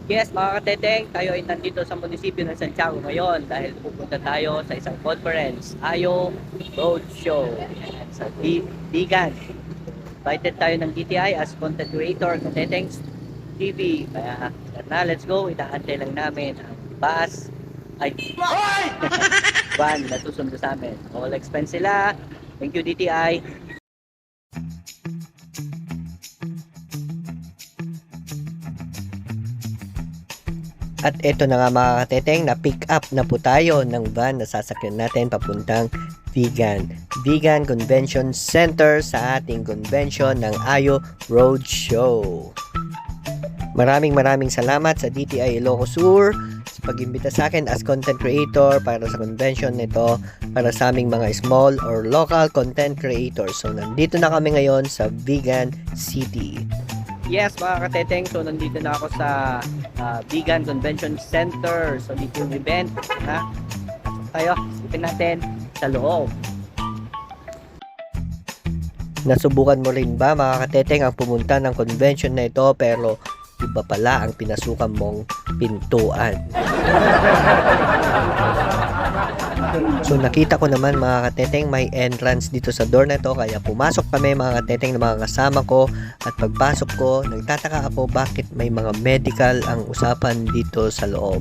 Yes, mga kateteng, tayo ay nandito sa munisipyo ng Santiago ngayon dahil pupunta tayo sa isang conference, Ayo Roadshow, yan, sa Bigan. Invited tayo ng DTI as content creator, Katetengs TV. Kaya, na, let's go. Itaantay lang namin ang bus, ay, van na susundo sa amin. All expense sila. Thank you, DTI. At eto na nga mga kateteng, na pick up na po tayo ng van na sasakyan natin papuntang Vegan Convention Center sa ating convention ng Ayo Roadshow. Maraming salamat sa DTI Ilocos Sur sa pag-imbita sa akin as content creator para sa convention nito para sa aming mga small or local content creators. So nandito na kami ngayon sa Vegan City. Yes, mga kateteng, so nandito na ako sa Vegan Convention Center. So dito yung event, ha? Tayo, ipin natin sa loob. Nasubukan mo rin ba mga kateteng ang pumunta ng convention na ito pero iba pala ang pinasukan mong pintuan? So nakita ko naman mga kateteng may entrance dito sa door na ito kaya pumasok kami mga kateteng ng mga kasama ko at pagpasok ko nagtataka ako bakit may mga medical ang usapan dito sa loob.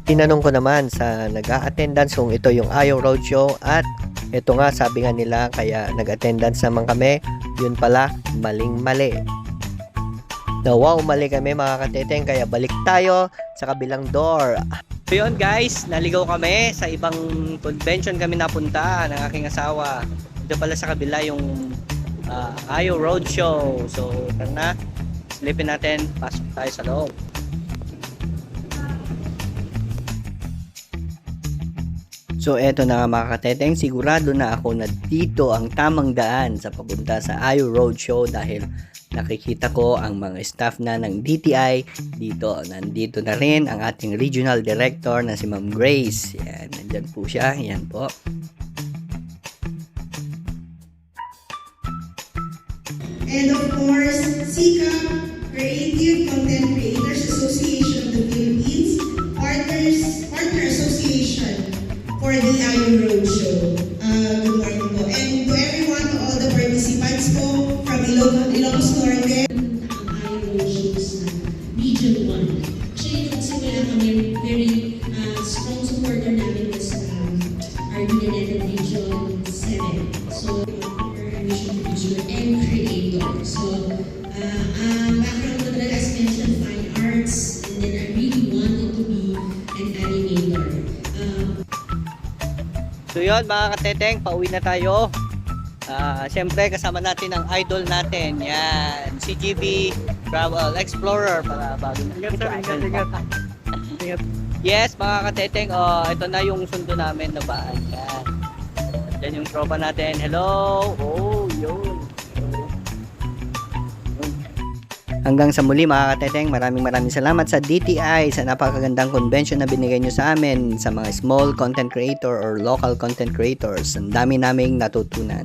Tinanong ko naman sa nag-a-attendance kung ito yung Ayo Roadshow at ito nga sabi nga nila kaya nag-attendance naman kami, yun pala maling-mali. Wow, mali kami mga kateteng kaya balik tayo sa kabilang door. So yun guys, naligaw kami sa ibang convention kami napunta ng aking asawa. Ito pala sa kabila yung Ayo Roadshow. So tara na, silipin natin, pasok tayo sa loob. So eto na mga kateteng, sigurado na ako na dito ang tamang daan sa papunta sa Ayo Roadshow dahil nakikita ko ang mga staff na ng DTI dito. Nandito na rin ang ating regional director na si Ma'am Grace. Yan, nandyan po siya. Yan po. And of course, SICA, Creative Content Creators Association of the Philippines, Partner Association for the Ayo Roadshow. Good morning po. And to everyone, to all the participants po from Ilocos Norte. Ang Ayo Roadshows na Region 1. Actually, nagsimula kami very strong supporter namin was our United Region 7. So, we're a mission producer and creator. So, background ko talaga as mentioned, fine arts, and then I really wanted to be an animator. So yun mga kateteng, pauwi na tayo. Siyempre kasama natin ang idol natin. Yan, CGV Travel Explorer para bago na. Ingat. Yes mga kateteng, ito na yung sundo namin na baan. Yan. Yan yung tropa natin. Hello! Oh, yun. Hanggang sa muli mga kateteng, maraming salamat sa DTI sa napakagandang convention na binigay nyo sa amin sa mga small content creator or local content creators. Ang dami naming natutunan.